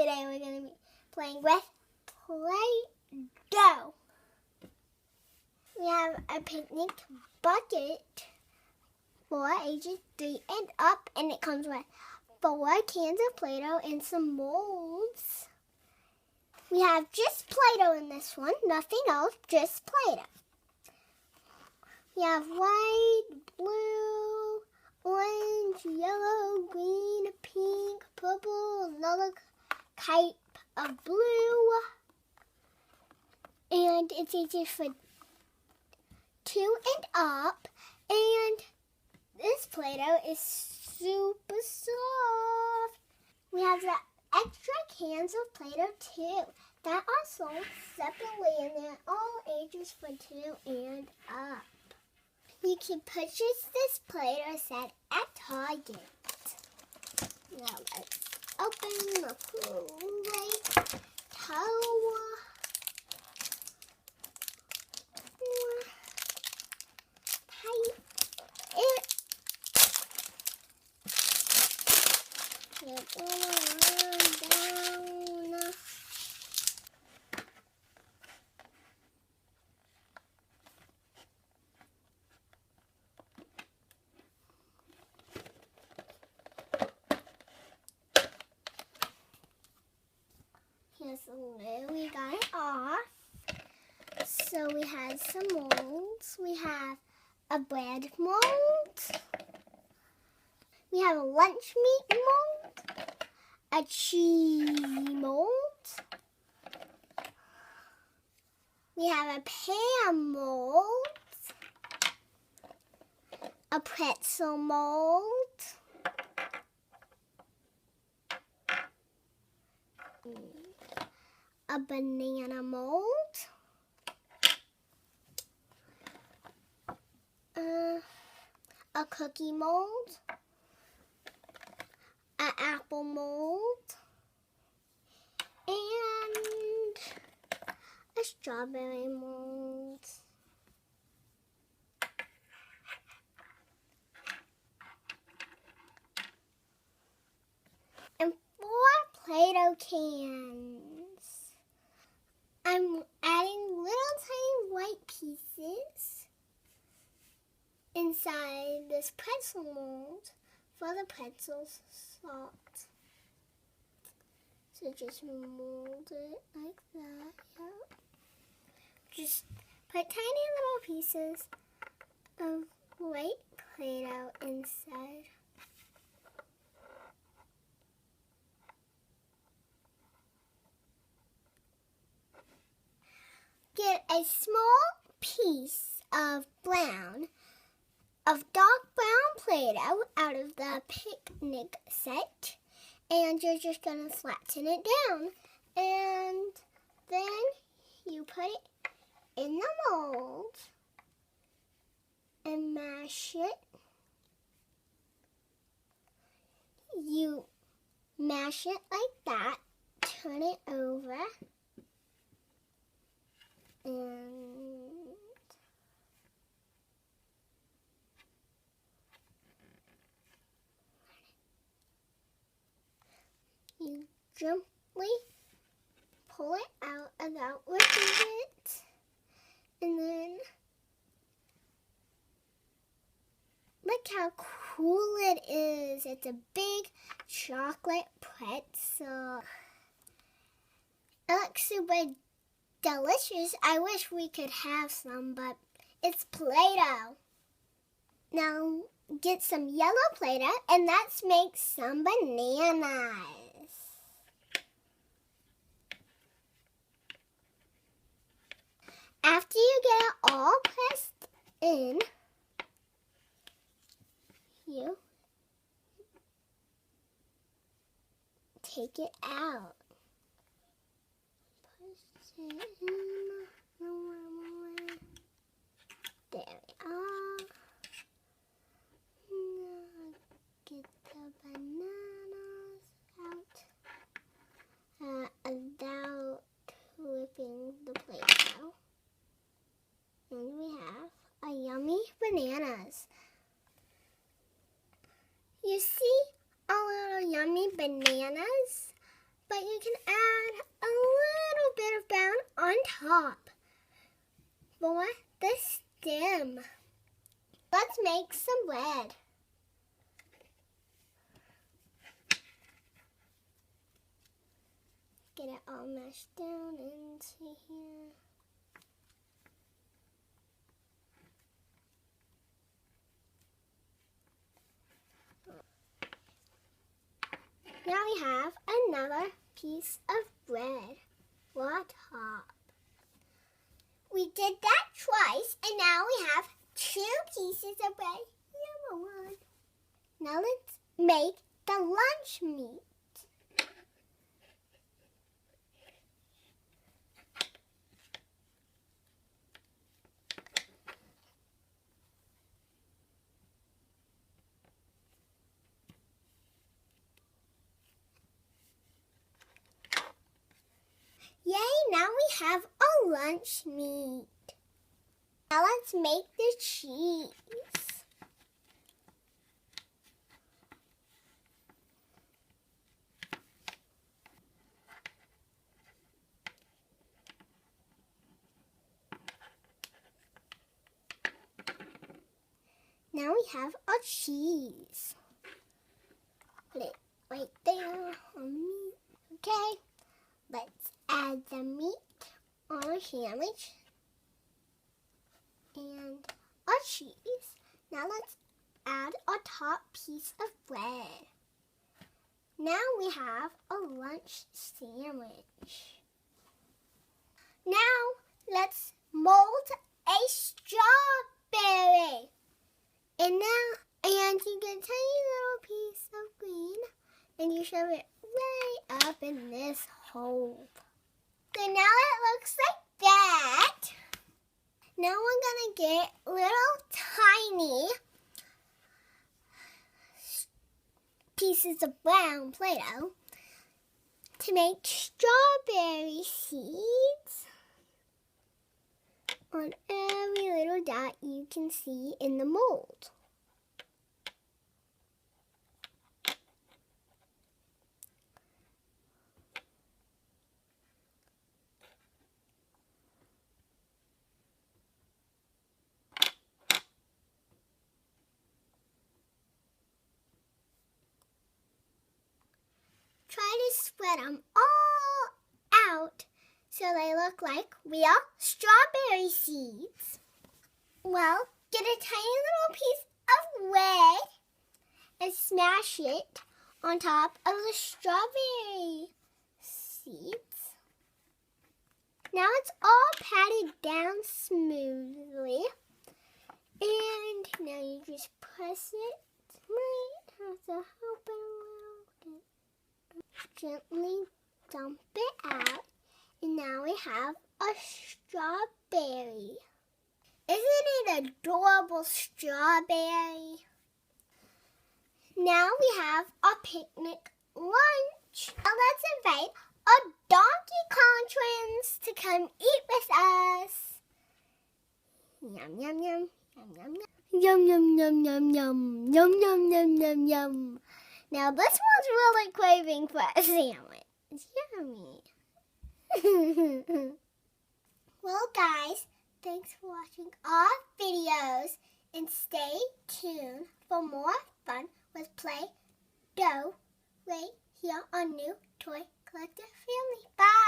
Today we're going to be playing with Play-Doh. We have a picnic bucket for ages 3 and up, and it comes with 4 cans of Play-Doh and some molds. We have just Play-Doh in this one, nothing else, just Play-Doh. We have white, blue, orange, yellow, green, pink, purple, another type of blue. And it's ages for 2 and up. And this Play-Doh is super soft. We have the extra cans of Play-Doh too that are sold separately, and they're all ages for 2 and up. You can purchase this Play-Doh set at Target. Now let's open the Play-Doh. Here's the lid. We got it off. So we have some molds. We have a bread mold. We have a lunch meat mold. A cheese mold. We have a pear mold. A pretzel mold. A banana mold. A cookie mold. An apple mold. And a strawberry mold. And 4 Play-Doh cans. I'm adding little tiny white pieces inside this pretzel mold for the pretzels salt. So just mold it like that. Yep. Just put tiny little pieces of white Play-Doh inside. Get a small piece of dark brown Play-Doh out of the picnic set, and you're just going to flatten it down, and then you put it in the mold and mash it. You mash it like that, turn it over, and you gently pull it out without ripping it, and then look how cool it is. It's a big chocolate pretzel. It looks super delicious. I wish we could have some, but it's Play-Doh. Now get some yellow Play-Doh and let's make some bananas. After you get it all pressed in, you take it out. Push it in. There we are. Now get the bananas out without whipping the Play-Doh. And we have a yummy bananas. You see our little yummy bananas? but you can add a little bit of brown on top for the stem. Let's make some bread. Get it all mashed down into here. Now we have another piece of bread on top. We did that twice, and now we have 2 pieces of bread. Number 1. Now let's make the lunch meat. Yay, now we have a lunch meat. Now let's make the cheese. Now we have our cheese. Put it right there on meat. Okay, let's add the meat on our sandwich and our cheese. Now let's add our top piece of bread. Now we have a lunch sandwich. Now let's mold a strawberry. And you get a tiny little piece of green and you shove it right up in this hole. So now it looks like that. Now we're going to get little tiny pieces of brown Play-Doh to make strawberry seeds on every little dot you can see in the mold. Try to spread them all out so they look like real strawberry seeds. Well, get a tiny little piece of red and smash it on top of the strawberry seeds. Now it's all patted down smoothly. And now you just press it. Might have to help it a little bit. Gently dump it out, and now we have a strawberry. Isn't it adorable strawberry? Now we have a picnic lunch. Now let's invite our Donkey Kong twins to come eat with us. Yum, yum, yum, yum, yum, yum. Yum, yum, yum, yum, yum, yum, yum, yum, yum, yum. Now this one's really craving for a sandwich. It's yummy. Well, guys, thanks for watching our videos and stay tuned for more fun with Play-Doh right here on New Toy Collector Family. Bye!